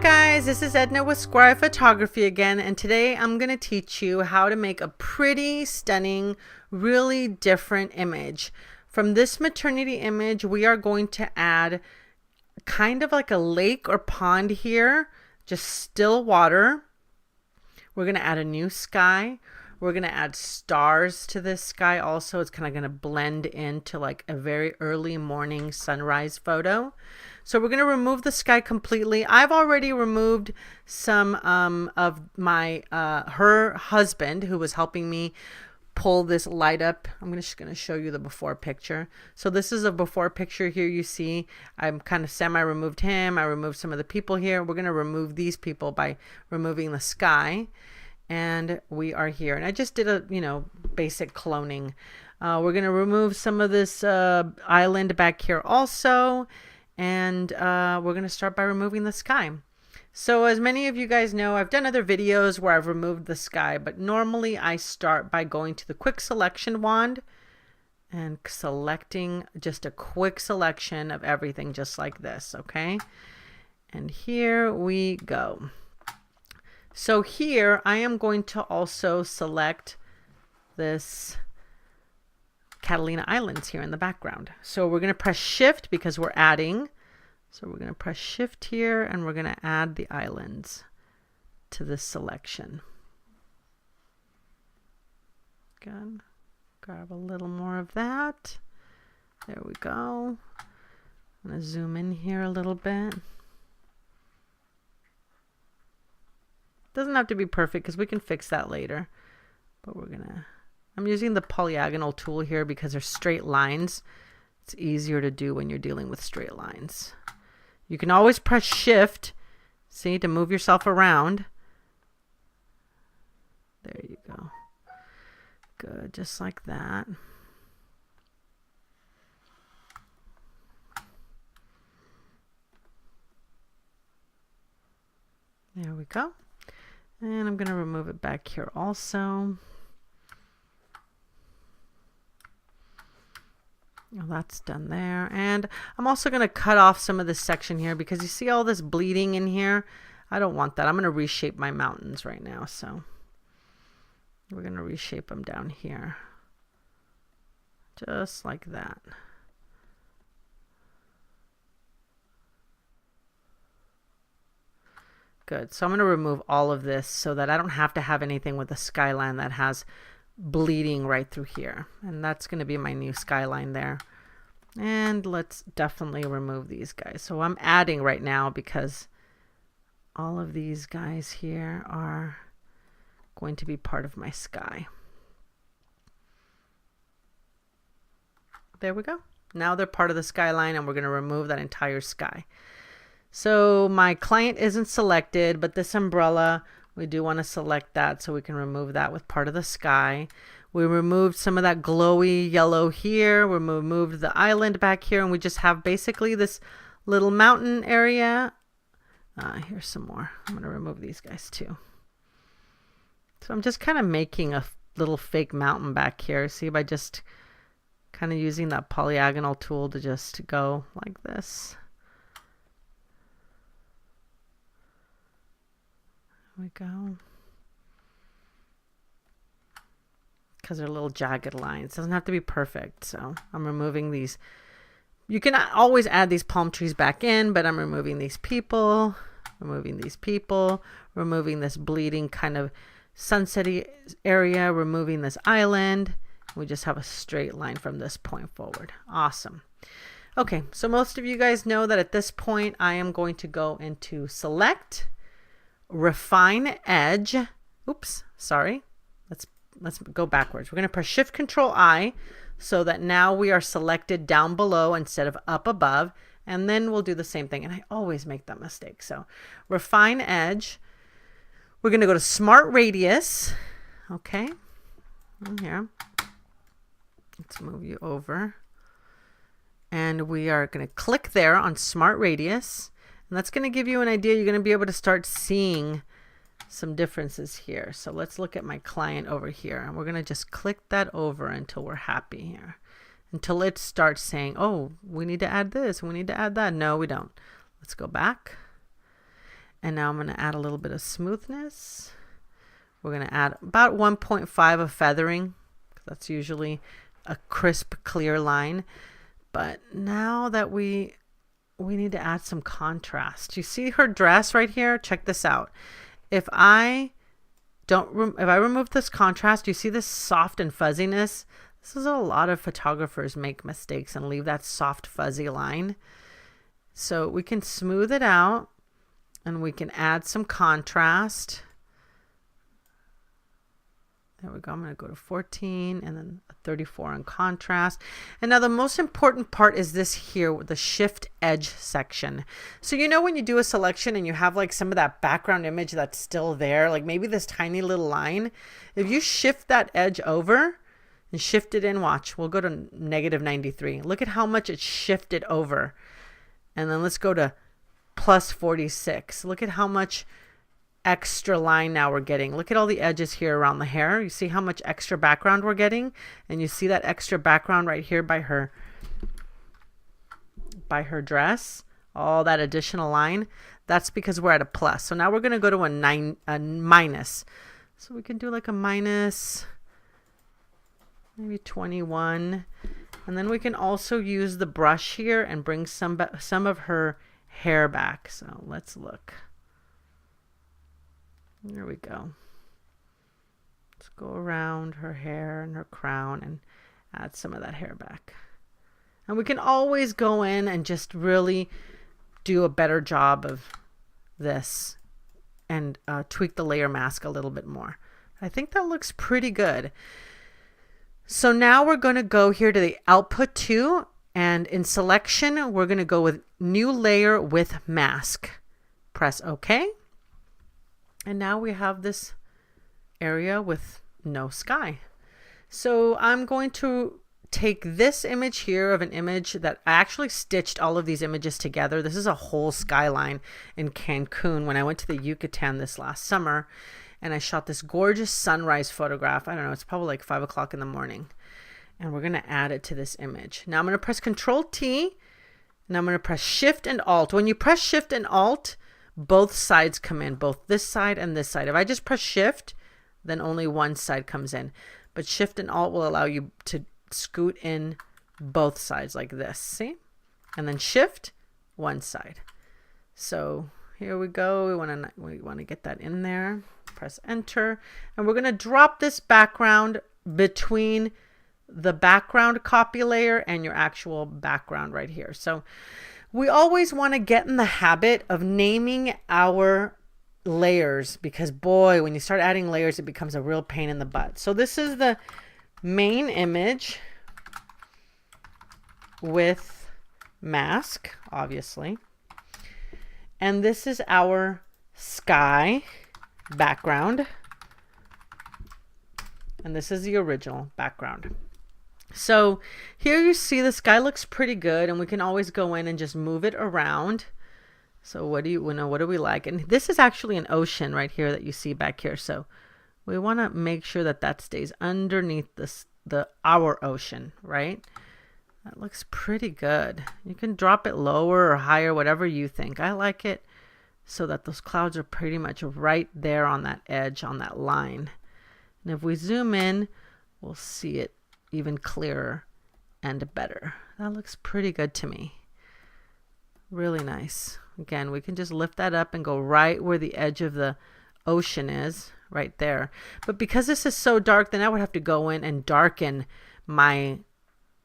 Guys, this is Edna with Squire Photography again, and today I'm going to teach you how to make a pretty, stunning, really different image. From this maternity image, we are going to add kind of like a lake or pond here, just still water. We're going to add a new sky. We're going to add stars to this sky also. It's kind of going to blend into like a very early morning sunrise photo. So we're going to remove the sky completely. I've already removed some of my her husband who was helping me pull this light up. I'm just going to show you the before picture. So this is a before picture here. You see I'm kind of semi-removed him. I removed some of the people here. We're going to remove these people by removing the sky. And we are here. And I just did a, basic cloning. We're going to remove some of this island back here also. And we're going to start by removing the sky. So as many of you guys know, I've done other videos where I've removed the sky, but normally I start by going to the quick selection wand and selecting just a quick selection of everything just like this, okay? And here we go. So here I am going to also select this Catalina Islands here in the background. So we're going to press shift because we're adding. So we're going to press shift here and we're going to add the islands to this selection. Good. Grab a little more of that. There we go. I'm going to zoom in here a little bit. Doesn't have to be perfect because we can fix that later. But I'm using the polyagonal tool here because there's straight lines. It's easier to do when you're dealing with straight lines. You can always press shift, see, to move yourself around. There you go. Good, just like that. There we go. And I'm going to remove it back here also. Oh, that's done there. And I'm also going to cut off some of this section here because you see all this bleeding in here. I don't want that. I'm going to reshape my mountains right now. So we're going to reshape them down here. Just like that. Good. So I'm going to remove all of this so that I don't have to have anything with the skyline that has bleeding right through here. And that's going to be my new skyline there. And let's definitely remove these guys. So I'm adding right now because all of these guys here are going to be part of my sky. There we go. Now they're part of the skyline and we're going to remove that entire sky. So my client isn't selected, but this umbrella, we do want to select that so we can remove that with part of the sky. We removed some of that glowy yellow here. We removed the island back here, and we just have basically this little mountain area. Here's some more. I'm going to remove these guys too. So I'm just kind of making a little fake mountain back here. See, by just kind of using that polyagonal tool to just go like this. We go, because they're little jagged lines. It doesn't have to be perfect, so I'm removing these. You can always add these palm trees back in, but I'm removing these people, removing this bleeding kind of sunsetty area, removing this island. We just have a straight line from this point forward. Awesome. Okay, so most of you guys know that at this point I am going to go into select, refine edge. Oops, sorry. Let's go backwards. We're going to press shift control I so that now we are selected down below instead of up above, and then we'll do the same thing. And I always make that mistake. So refine edge. We're going to go to smart radius. Okay. In here. Let's move you over. And we are going to click there on smart radius. And that's going to give you an idea. You're going to be able to start seeing some differences here. So let's look at my client over here. And we're going to just click that over until we're happy here. Until it starts saying, oh, we need to add this. We need to add that. No, we don't. Let's go back. And now I'm going to add a little bit of smoothness. We're going to add about 1.5 of feathering. That's usually a crisp, clear line. But now that we need to add some contrast. You see her dress right here? Check this out. If I remove this contrast, you see this soft and fuzziness? This is a lot of photographers make mistakes and leave that soft, fuzzy line. So we can smooth it out and we can add some contrast. There we go. I'm going to go to 14 and then 34 on contrast. And now the most important part is this here, the shift edge section. So you know when you do a selection and you have like some of that background image that's still there, like maybe this tiny little line, if you shift that edge over and shift it in, watch, we'll go to -93. Look at how much it's shifted over. And then let's go to +46. Look at how much extra line now we're getting. Look at all the edges here around the hair. You see how much extra background we're getting, and you see that extra background right here by her dress, all that additional line. That's because we're at a plus. So now we're going to go to a minus. So we can do like a minus maybe 21, and then we can also use the brush here and bring some of her hair back. So let's look. There we go. Let's go around her hair and her crown and add some of that hair back. And we can always go in and just really do a better job of this and tweak the layer mask a little bit more. I think that looks pretty good. So now we're going to go here to the output 2, and in selection we're going to go with new layer with mask. Press OK. And now we have this area with no sky. So I'm going to take this image here of an image that I actually stitched all of these images together. This is a whole skyline in Cancun when I went to the Yucatan this last summer, and I shot this gorgeous sunrise photograph. I don't know, it's probably like 5 o'clock in the morning. And we're going to add it to this image. Now I'm going to press Control T, and I'm going to press Shift and Alt. When you press Shift and Alt, both sides come in, both this side and this side. If I just press Shift, then only one side comes in. But Shift and Alt will allow you to scoot in both sides like this, see? And then Shift, one side. So here we go. We want to get that in there. Press Enter. And we're going to drop this background between the background copy layer and your actual background right here. So we always want to get in the habit of naming our layers, because boy, when you start adding layers, it becomes a real pain in the butt. So this is the main image with mask, obviously. And this is our sky background. And this is the original background. So here you see the sky looks pretty good, and we can always go in and just move it around. So what do we like? And this is actually an ocean right here that you see back here. So we want to make sure that that stays underneath our ocean, right? That looks pretty good. You can drop it lower or higher, whatever you think. I like it so that those clouds are pretty much right there on that edge, on that line. And if we zoom in, we'll see it even clearer and better. That looks pretty good to me. Really nice. Again, we can just lift that up and go right where the edge of the ocean is, right there. But because this is so dark, then I would have to go in and darken my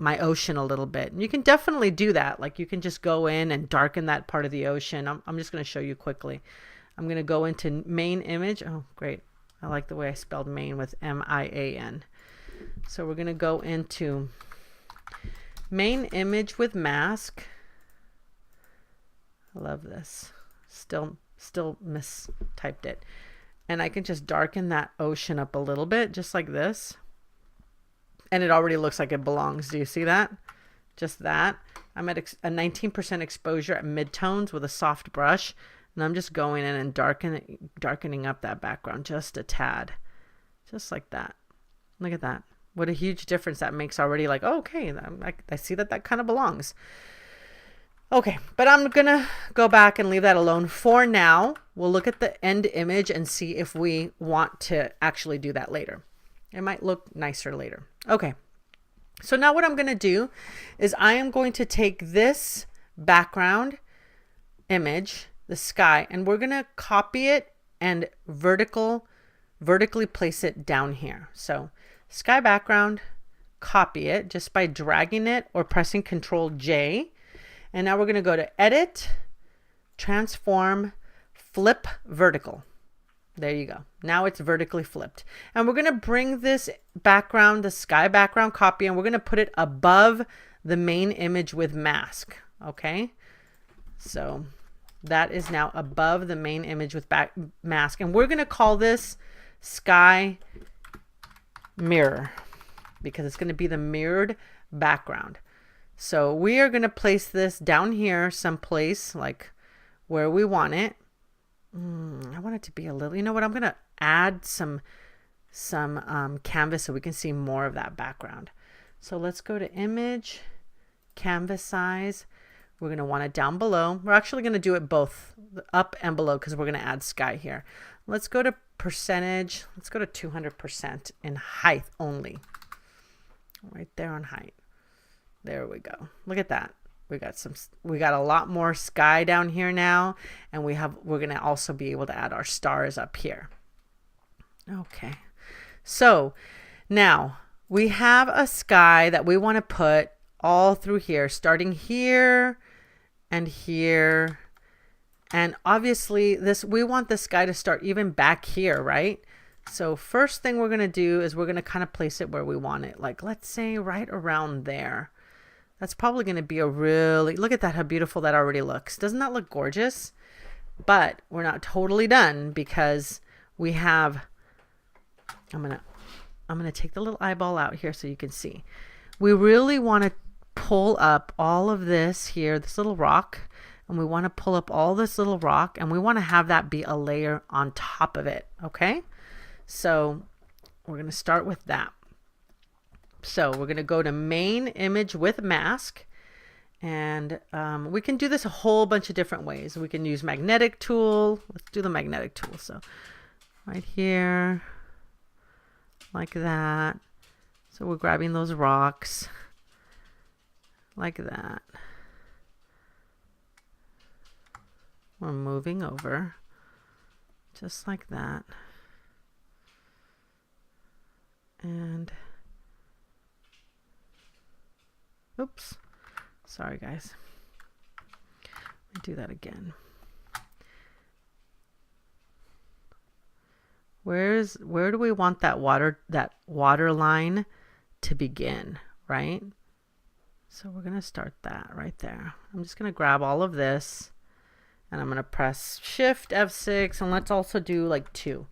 ocean a little bit. And you can definitely do that. Like you can just go in and darken that part of the ocean. I'm just going to show you quickly. I'm going to go into main image. Oh, great. I like the way I spelled main with M-I-A-N. So we're going to go into main image with mask. I love this. Still mistyped it. And I can just darken that ocean up a little bit, just like this. And it already looks like it belongs. Do you see that? Just that. I'm at a 19% exposure at midtones with a soft brush. And I'm just going in and darkening up that background just a tad. Just like that. Look at that. What a huge difference that makes already. Like, oh, okay, I see that kind of belongs. Okay, but I'm going to go back and leave that alone for now. we'll look at the end image and see if we want to actually do that later. It might look nicer later. Okay. So now what I'm going to do is I am going to take this background image, the sky, and we're going to copy it and vertically place it down here. So sky background, copy it just by dragging it or pressing Control J. And now we're going to go to Edit, Transform, Flip Vertical. There you go. Now it's vertically flipped. And we're going to bring this background, the sky background copy, and we're going to put it above the main image with mask. Okay. So that is now above the main image with mask. And we're going to call this sky mirror because it's going to be the mirrored background. So we are going to place this down here someplace like where we want it. I want it to be a little, you know what, I'm going to add some canvas so we can see more of that background. So let's go to image, canvas size. We're going to want it down below. We're actually going to do it both up and below because we're going to add sky here. Let's go to percentage. Let's go to 200% in height only. Right there on height. There we go. Look at that. We got a lot more sky down here now, and we're going to also be able to add our stars up here. Okay. So now we have a sky that we want to put all through here, starting here and here. And obviously we want the sky to start even back here, right? So first thing we're going to do is we're going to kind of place it where we want it. Like, let's say right around there. That's probably going to be a really, look at that, how beautiful that already looks. Doesn't that look gorgeous? But we're not totally done because we have, I'm going to take the little eyeball out here so you can see. We really want to pull up all of this here, this little rock, and we want to pull up all this little rock, and we want to have that be a layer on top of it. Okay. So we're going to start with that. So we're going to go to main image with mask, and we can do this a whole bunch of different ways. We can use magnetic tool. Let's do the magnetic tool. So right here, like that. So we're grabbing those rocks like that. We're moving over just like that. And oops, sorry guys. Let me do that again. Where do we want that water line to begin, right? So we're gonna start that right there. I'm just gonna grab all of this and I'm gonna press Shift F6, and let's also do like 2.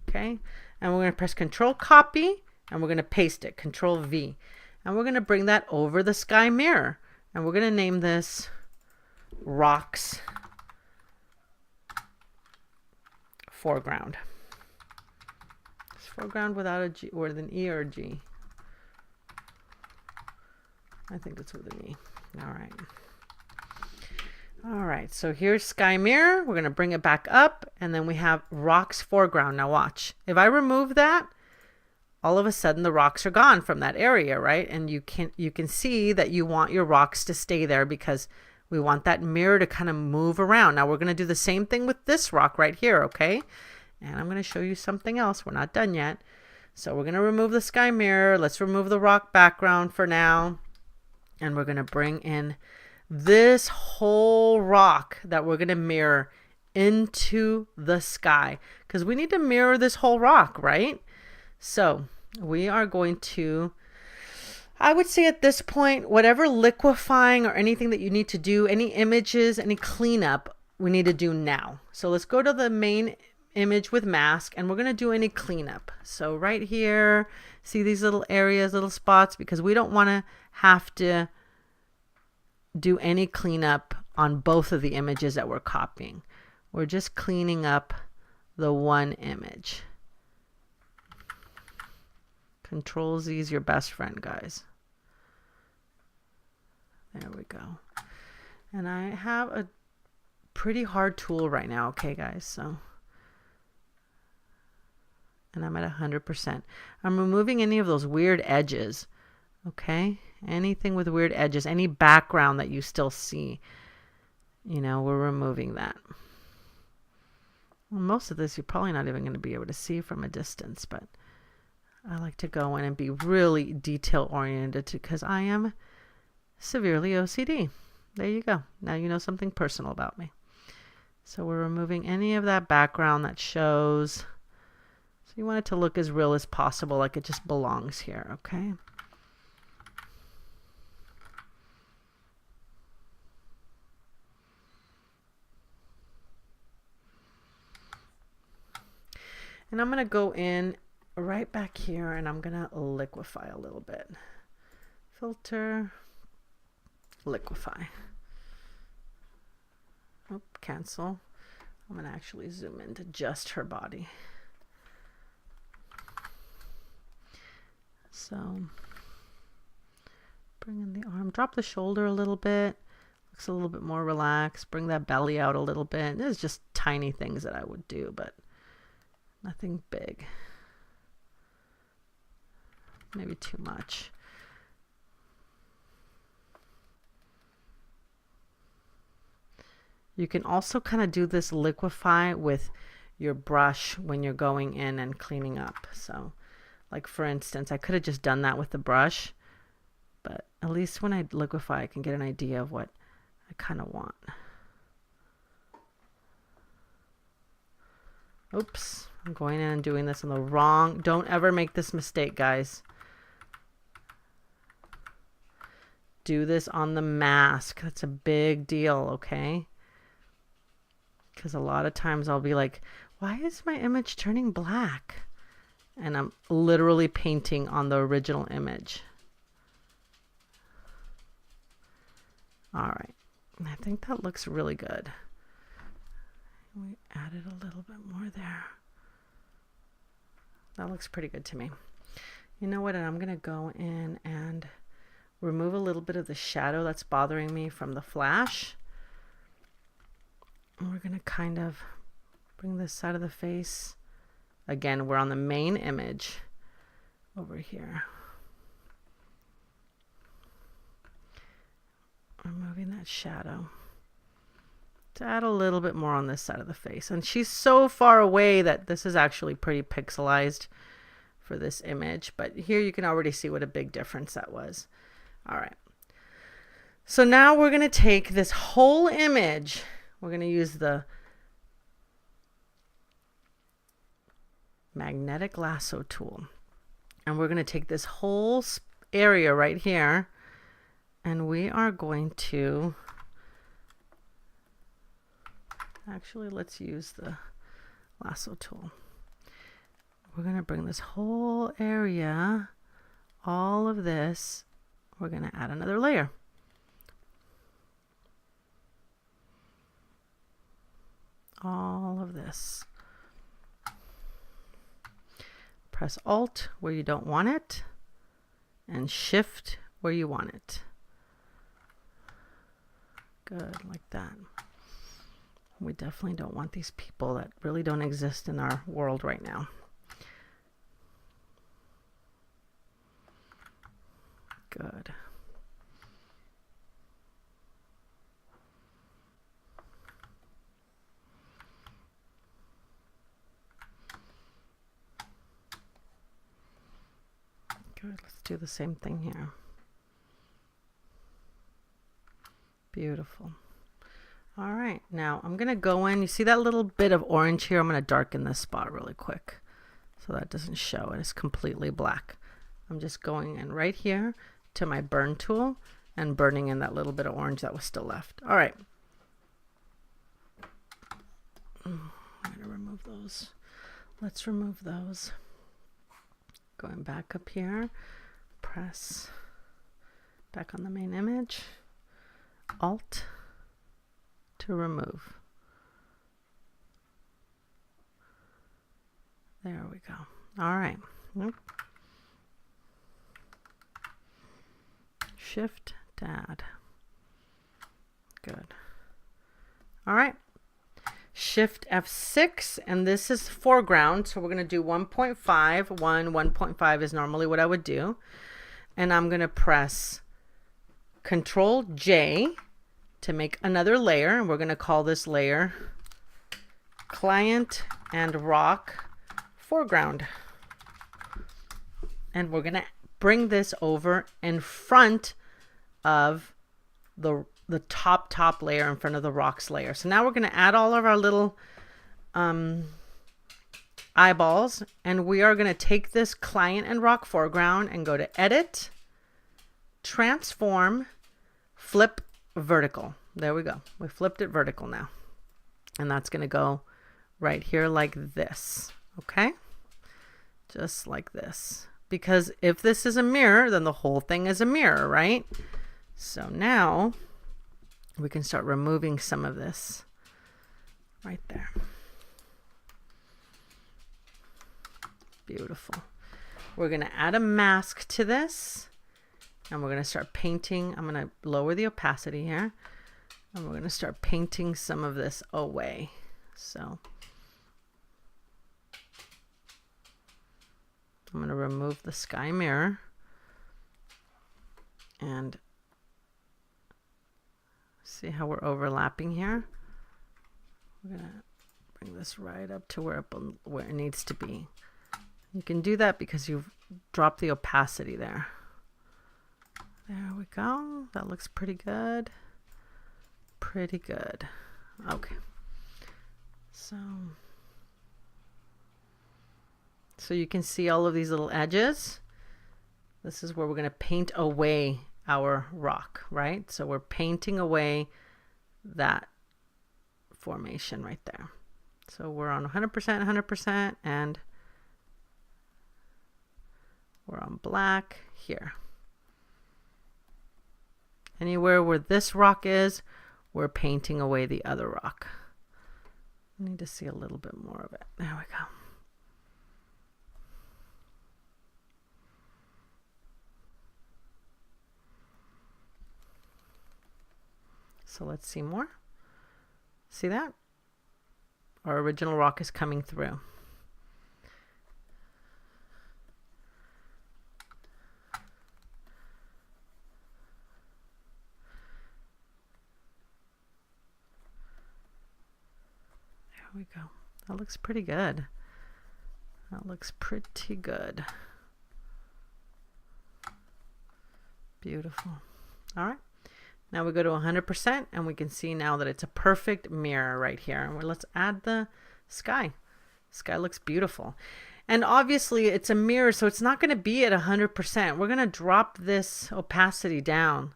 Okay, and we're gonna press Control Copy, and we're gonna paste it, Control V. And we're going to bring that over the sky mirror. And we're going to name this Rocks Foreground. It's foreground without a G or with an E or a G. I think it's with an E. All right. All right. So here's sky mirror. We're going to bring it back up. And then we have rocks foreground. Now watch. If I remove that, all of a sudden the rocks are gone from that area, right? And you can see that you want your rocks to stay there because we want that mirror to kind of move around. Now we're going to do the same thing with this rock right here, okay? And I'm going to show you something else. We're not done yet. So we're going to remove the sky mirror. Let's remove the rock background for now. And we're going to bring in this whole rock that we're going to mirror into the sky because we need to mirror this whole rock, right? So we are going to, I would say at this point, whatever liquefying or anything that you need to do, any images, any cleanup, we need to do now. So let's go to the main image with mask, and we're going to do any cleanup. So right here, see these little areas, little spots, because we don't want to have to do any cleanup on both of the images that we're copying. We're just cleaning up the one image. Control Z is your best friend, guys. There we go. And I have a pretty hard tool right now, okay, guys? So, and I'm at 100%. I'm removing any of those weird edges, okay? Anything with weird edges, any background that you still see, you know, we're removing that. Well, most of this you're probably not even going to be able to see from a distance, but I like to go in and be really detail oriented because I am severely OCD. There you go. Now you know something personal about me. So we're removing any of that background that shows. So you want it to look as real as possible, like it just belongs here, okay? And I'm going to go in right back here and I'm going to liquefy a little bit. Filter, liquefy. Oh, cancel. I'm going to actually zoom into just her body. So bring in the arm, drop the shoulder a little bit. Looks a little bit more relaxed. Bring that belly out a little bit. There's just tiny things that I would do, but nothing big. Maybe too much. You can also kind of do this liquefy with your brush when you're going in and cleaning up. So like for instance, I could have just done that with the brush, but at least when I liquefy, I can get an idea of what I kind of want. Oops, I'm going in and doing this on the wrong. Don't ever make this mistake, guys. Do this on the mask. That's a big deal, okay? Because a lot of times I'll be like, why is my image turning black? And I'm literally painting on the original image. All right, I think that looks really good. We added a little bit more there. That looks pretty good to me. You know what? And I'm going to go in and remove a little bit of the shadow that's bothering me from the flash. And we're going to kind of bring this side of the face. Again, we're on the main image over here. Removing that shadow to add a little bit more on this side of the face. And she's so far away that this is actually pretty pixelized for this image, but here you can already see what a big difference that was. All right. So now we're going to take this whole image. We're going to use the magnetic lasso tool. And we're going to take this whole area right here and we are going to actually, let's use the lasso tool. We're going to bring this whole area, all of this, we're going to add another layer. All of this. Press Alt where you don't want it and Shift where you want it. Good, like that. We definitely don't want these people that really don't exist in our world right now. Good. Good, let's do the same thing here. Beautiful. All right, now I'm going to go in. You see that little bit of orange here? I'm going to darken this spot really quick so that doesn't show and it's completely black. I'm just going in right here to my burn tool and burning in that little bit of orange that was still left. All right. I'm going to remove those. Let's remove those. Going back up here, press back on the main image, Alt to remove. There we go. All right. Shift to add. Good. All right. Shift F6, and this is foreground. So we're going to do 1.5. 1.5 is normally what I would do. And I'm going to press Control J to make another layer. And we're going to call this layer Client and Rock Foreground. And we're going to bring this over in front of the top layer, in front of the rocks layer. So now we're going to add all of our little eyeballs, and we are going to take this client and rock foreground and go to Edit, Transform, Flip Vertical. There we go. We flipped it vertical now. And that's going to go right here like this. Okay? Just like this. Because if this is a mirror, then the whole thing is a mirror, right? So now we can start removing some of this right there. Beautiful. We're going to add a mask to this, and we're going to start painting. I'm going to lower the opacity here, and we're going to start painting some of this away. So I'm going to remove the sky mirror and see how we're overlapping here. We're going to bring this right up to where it needs to be. You can do that because you've dropped the opacity there. There we go. That looks pretty good. Pretty good. Okay. So you can see all of these little edges. This is where we're going to paint away our rock, right? So we're painting away that formation right there. So we're on 100%, 100%, and we're on black here. Anywhere where this rock is, we're painting away the other rock. I need to see a little bit more of it. There we go. So let's see more. See that? Our original rock is coming through. There we go. That looks pretty good. That looks pretty good. Beautiful. All right. Now we go to 100%, and we can see now that it's a perfect mirror right here. And let's add the sky. Sky looks beautiful. And obviously it's a mirror, so it's not going to be at 100%. We're going to drop this opacity down.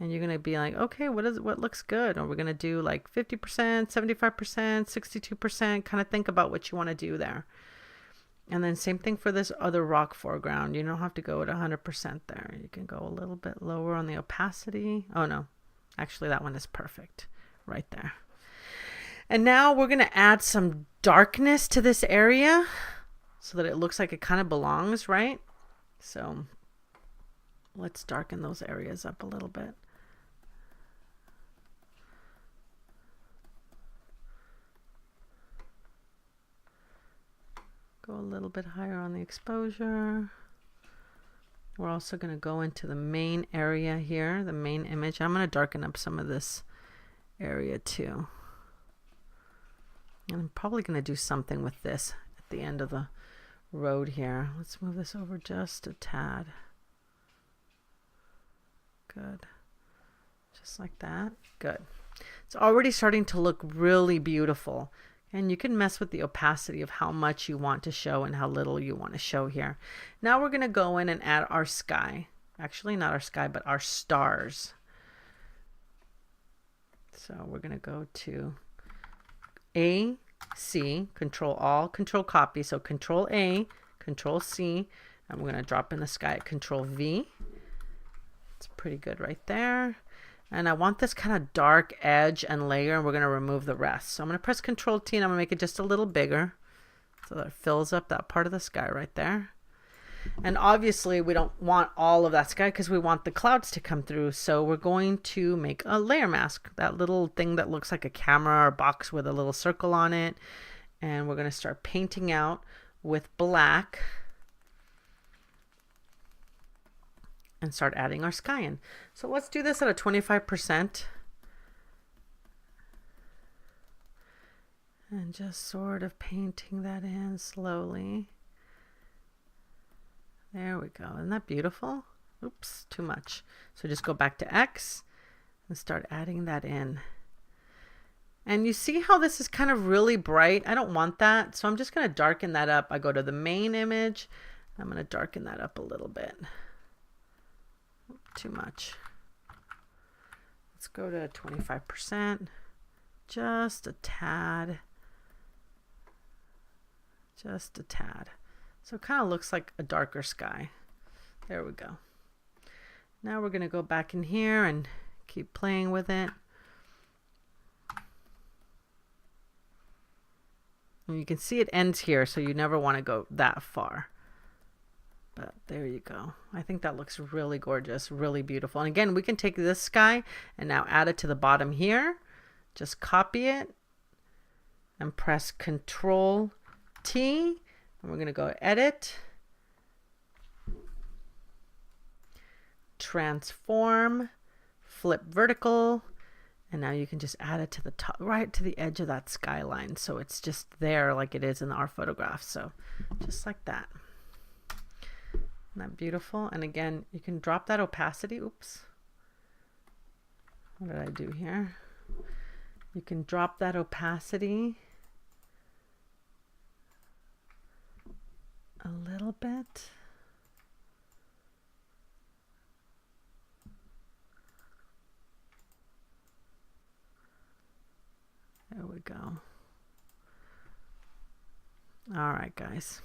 And you're going to be like, okay, what looks good? Or we're going to do like 50%, 75%, 62%. Kind of think about what you want to do there. And then same thing for this other rock foreground. You don't have to go at 100% there. You can go a little bit lower on the opacity. Oh no, actually that one is perfect right there. And now we're going to add some darkness to this area so that it looks like it kind of belongs, right? So let's darken those areas up a little bit. Go a little bit higher on the exposure. We're also going to go into the main area here, the main image. I'm going to darken up some of this area too. And I'm probably going to do something with this at the end of the road here. Let's move this over just a tad. Good. Just like that. Good. It's already starting to look really beautiful. And you can mess with the opacity of how much you want to show and how little you want to show here. Now we're going to go in and add our sky. Actually, not our sky, but our stars. So we're going to go to A, C, Control All, Control Copy. So Control A, Control C, and we're going to drop in the sky at Control V. It's pretty good right there. And I want this kind of dark edge and layer, and we're going to remove the rest. So I'm going to press Control T, and I'm going to make it just a little bigger so that it fills up that part of the sky right there. And obviously we don't want all of that sky because we want the clouds to come through. So we're going to make a layer mask, that little thing that looks like a camera or box with a little circle on it. And we're going to start painting out with black and start adding our sky in. So let's do this at a 25%. And just sort of painting that in slowly. There we go. Isn't that beautiful? Oops, too much. So just go back to X and start adding that in. And you see how this is kind of really bright? I don't want that. So I'm just going to darken that up. I go to the main image. I'm going to darken that up a little bit. Too much. Let's go to 25%. Just a tad. Just a tad. So it kind of looks like a darker sky. There we go. Now we're going to go back in here and keep playing with it. And you can see it ends here, so you never want to go that far. But there you go. I think that looks really gorgeous, really beautiful. And again, we can take this sky and now add it to the bottom here. Just copy it and press Control T, and we're going to go Edit, Transform, Flip Vertical, and now you can just add it to the top, right to the edge of that skyline. So it's just there like it is in our photograph. So just like that. Isn't that beautiful? And again, you can drop that opacity. Oops. What did I do here? You can drop that opacity a little bit. There we go. All right, guys.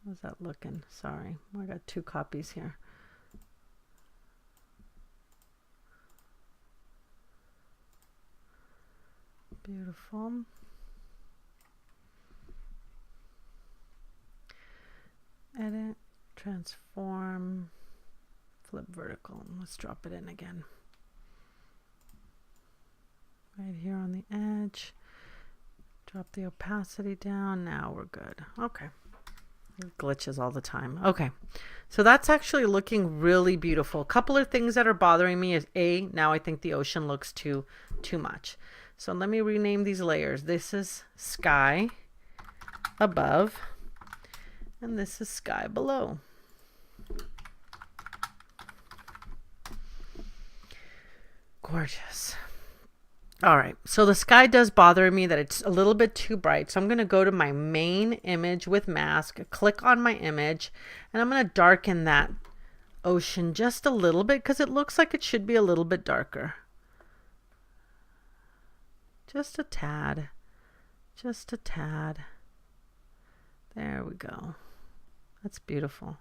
How's that looking? Sorry, I got two copies here. Beautiful. Edit, transform, flip vertical. Let's drop it in again. Right here on the edge. Drop the opacity down. Now we're good. Okay. It glitches all the time. Okay. So that's actually looking really beautiful. A couple of things that are bothering me is now I think the ocean looks too much. So let me rename these layers. This is sky above, and this is sky below. Gorgeous. All right, so the sky does bother me that it's a little bit too bright. So I'm going to go to my main image with mask, click on my image, and I'm going to darken that ocean just a little bit because it looks like it should be a little bit darker. Just a tad. Just a tad. There we go. That's beautiful.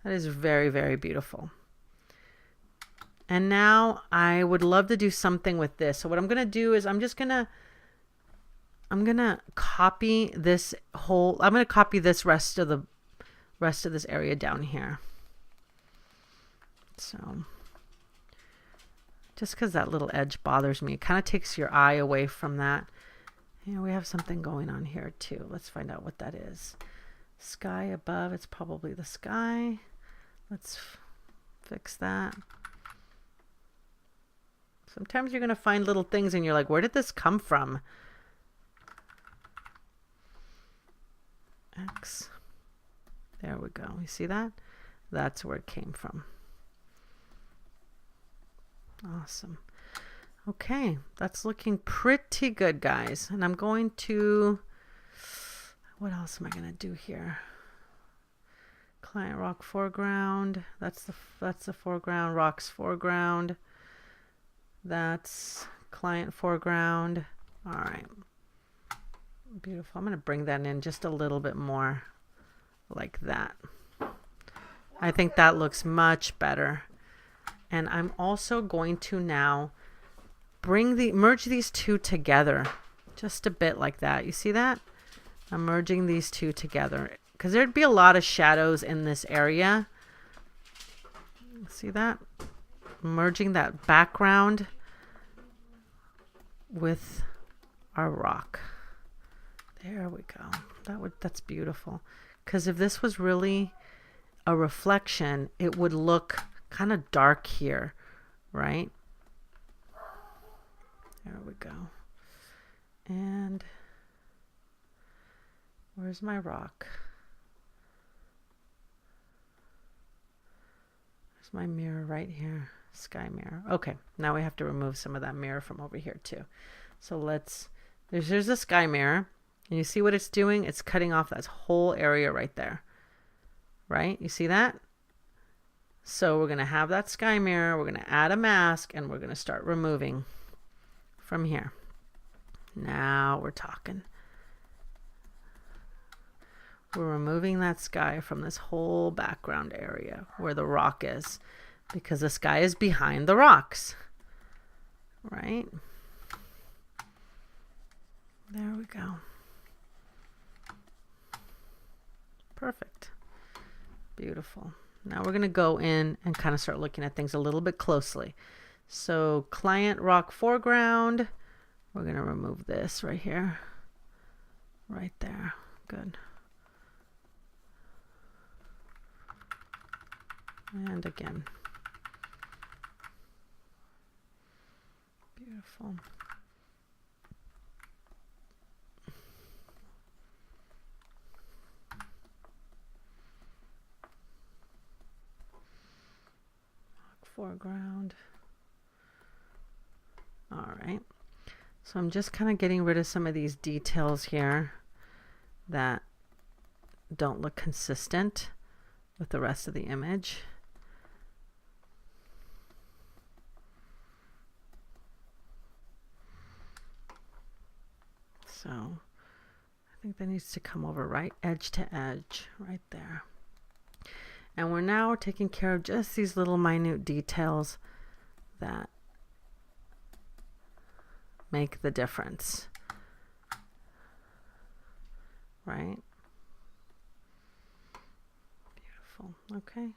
That is very, very beautiful. And now I would love to do something with this. So what I'm going to do is I'm going to copy this rest of this area down here. So just because that little edge bothers me, it kind of takes your eye away from that. Yeah, we have something going on here too. Let's find out what that is. Sky above, it's probably the sky. Let's fix that. Sometimes you're going to find little things and you're like, where did this come from? X. There we go. You see that? That's where it came from. Awesome. Okay, that's looking pretty good, guys. And I'm going to, what else am I going to do here? Client rock foreground. That's the foreground. Rocks foreground. That's client foreground. All right. Beautiful. I'm going to bring that in just a little bit more like that. I think that looks much better. And I'm also going to now merge these two together just a bit like that. You see that? I'm merging these two together because there'd be a lot of shadows in this area. See that? Merging that background with our rock. There we go. That's beautiful. Because if this was really a reflection, it would look kind of dark here, right? There we go. And where's my rock? There's my mirror right here. Sky mirror. Okay, now we have to remove some of that mirror from over here too. So here's the sky mirror. And you see what it's doing? It's cutting off that whole area right there. Right? You see that? So we're going to have that sky mirror. We're going to add a mask and we're going to start removing from here. Now we're talking. We're removing that sky from this whole background area where the rock is, because the sky is behind the rocks. Right? There we go. Perfect. Beautiful. Now we're going to go in and kind of start looking at things a little bit closely. So client rock foreground, we're going to remove this right here. Right there. Good. And again. Beautiful. Foreground. All right. So I'm just kind of getting rid of some of these details here that don't look consistent with the rest of the image. So I think that needs to come over right edge to edge right there. And we're now taking care of just these little minute details that make the difference. Right? Beautiful. Okay.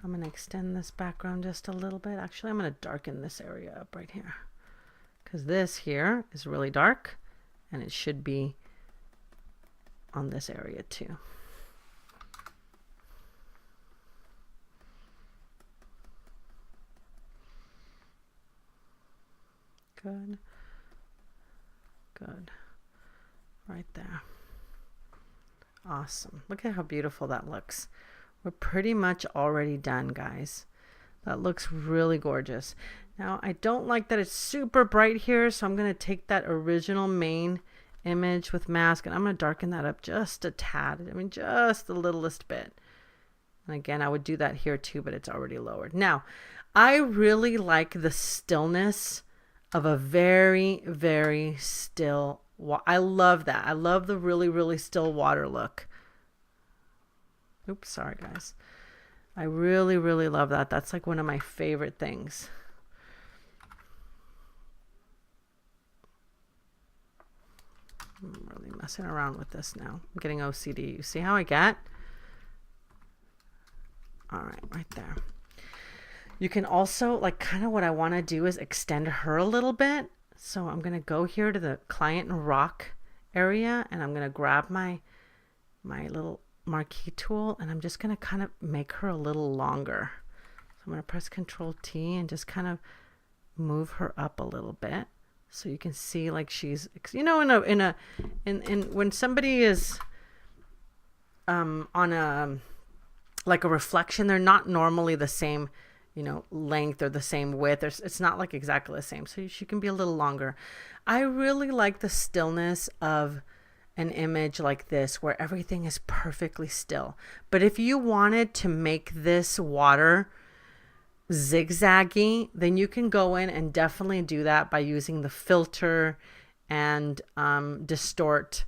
I'm going to extend this background just a little bit. Actually, I'm going to darken this area up right here, because this here is really dark and it should be on this area too. Good. Good. Right there. Awesome. Look at how beautiful that looks. We're pretty much already done, guys. That looks really gorgeous. Now, I don't like that it's super bright here, so I'm going to take that original main image with mask and I'm going to darken that up just a tad. I mean, just the littlest bit. And again, I would do that here too, but it's already lowered. Now, I really like the stillness of a very, very still water. I love that. I love the really, really still water look. Oops, sorry guys. I really, really love that. That's like one of my favorite things. I'm really messing around with this now. I'm getting OCD. You see how I get? All right, right there. You can also, like, kind of what I want to do is extend her a little bit. So I'm going to go here to the client and rock area and I'm going to grab my little marquee tool and I'm just going to kind of make her a little longer. So I'm going to press Control T and just kind of move her up a little bit so you can see like she's, you know, when somebody is on a like a reflection, they're not normally the same, you know, length or the same width. It's not like exactly the same. So she can be a little longer. I really like the stillness of an image like this where everything is perfectly still. But if you wanted to make this water zigzaggy, then you can go in and definitely do that by using the filter and distort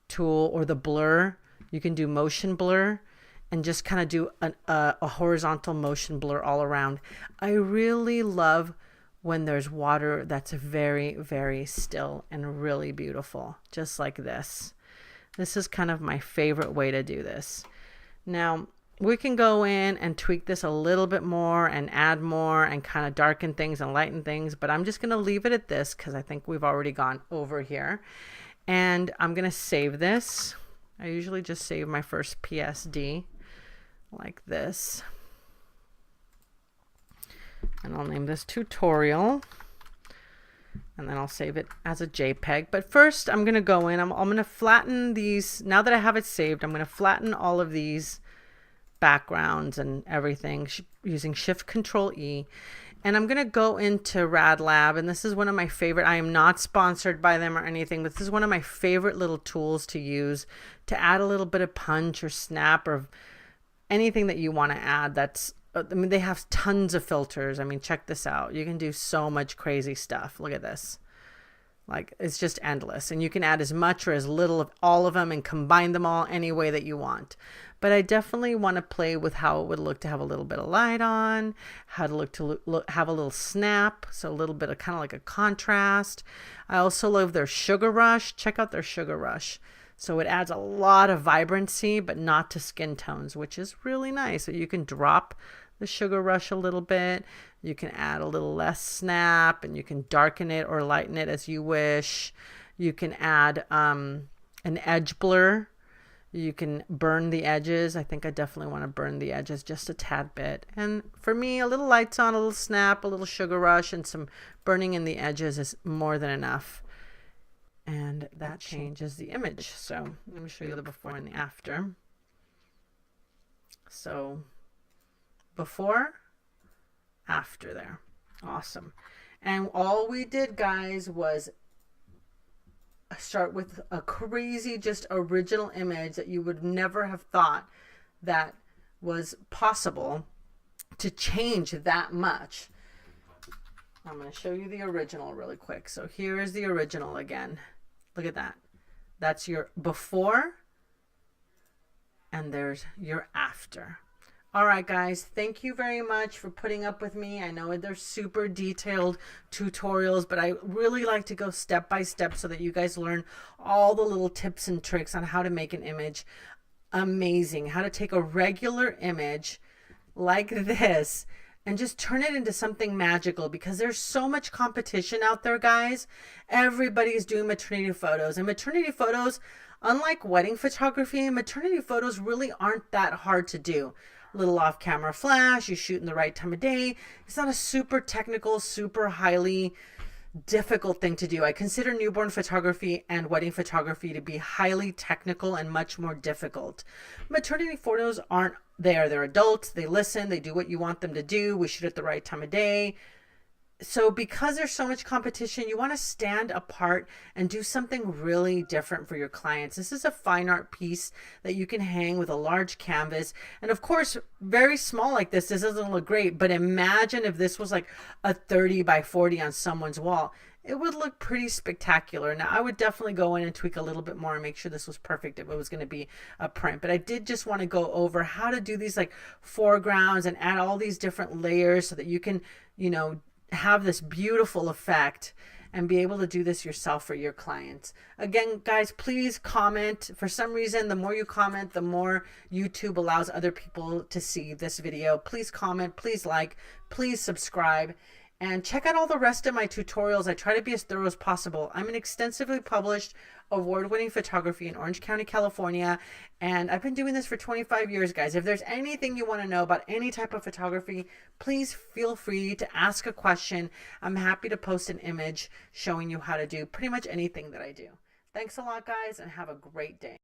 tool or the blur. You can do motion blur and just kind of do a horizontal motion blur all around. I really love when there's water that's very, very still and really beautiful, just like this. This is kind of my favorite way to do this. Now, we can go in and tweak this a little bit more and add more and kind of darken things and lighten things, but I'm just going to leave it at this because I think we've already gone over here. And I'm going to save this. I usually just save my first PSD like this. And I'll name this tutorial. And then I'll save it as a JPEG. But first, I'm going to go in. I'm going to flatten these. Now that I have it saved, I'm going to flatten all of these backgrounds and everything using Shift-Control-E. And I'm going to go into RadLab. And this is one of my favorite. I am not sponsored by them or anything, but this is one of my favorite little tools to use to add a little bit of punch or snap or anything that you want to add. That's, I mean, they have tons of filters. I mean, check this out. You can do so much crazy stuff. Look at this. Like, it's just endless. And you can add as much or as little of all of them and combine them all any way that you want. But I definitely want to play with how it would look to have a little bit of light on, how to have a little snap, so a little bit of kind of like a contrast. I also love their Sugar Rush. Check out their Sugar Rush. So it adds a lot of vibrancy, but not to skin tones, which is really nice. So you can drop the Sugar Rush a little bit. You can add a little less snap, and you can darken it or lighten it as you wish. You can add an edge blur. You can burn the edges. I think I definitely want to burn the edges just a tad bit. And for me, a little lights on, a little snap, a little Sugar Rush, and some burning in the edges is more than enough. And that changes the image. So let me show you the before and the after. So before, after there. Awesome. And all we did, guys, was start with a crazy, just original image that you would never have thought that was possible to change that much. I'm going to show you the original really quick. So here is the original again. Look at that. That's your before, and there's your after. All right, guys, thank you very much for putting up with me. I know they're super detailed tutorials, but I really like to go step by step so that you guys learn all the little tips and tricks on how to make an image amazing, how to take a regular image like this and just turn it into something magical, because there's so much competition out there, guys. Everybody's doing maternity photos, and maternity photos, unlike wedding photography, maternity photos really aren't that hard to do. Little off-camera flash, you shoot in the right time of day. It's not a super technical, super highly difficult thing to do. I consider newborn photography and wedding photography to be highly technical and much more difficult. Maternity photos aren't there. They're adults. They listen. They do what you want them to do. We shoot at the right time of day. So because there's so much competition, you want to stand apart and do something really different for your clients. This is a fine art piece that you can hang with a large canvas. And of course, very small like this doesn't look great, but imagine if this was like a 30 by 40 on someone's wall. It would look pretty spectacular. Now, I would definitely go in and tweak a little bit more and make sure this was perfect if it was going to be a print. But I did just want to go over how to do these like foregrounds and add all these different layers so that you can, you know, have this beautiful effect and be able to do this yourself for your clients. Again, guys, please comment. For some reason, the more you comment, the more YouTube allows other people to see this video. Please comment, please like, please subscribe, and check out all the rest of my tutorials. I try to be as thorough as possible. I'm an extensively published award-winning photography in Orange County, California, and I've been doing this for 25 years, guys. If there's anything you want to know about any type of photography, please feel free to ask a question. I'm happy to post an image showing you how to do pretty much anything that I do. Thanks a lot, guys, and have a great day.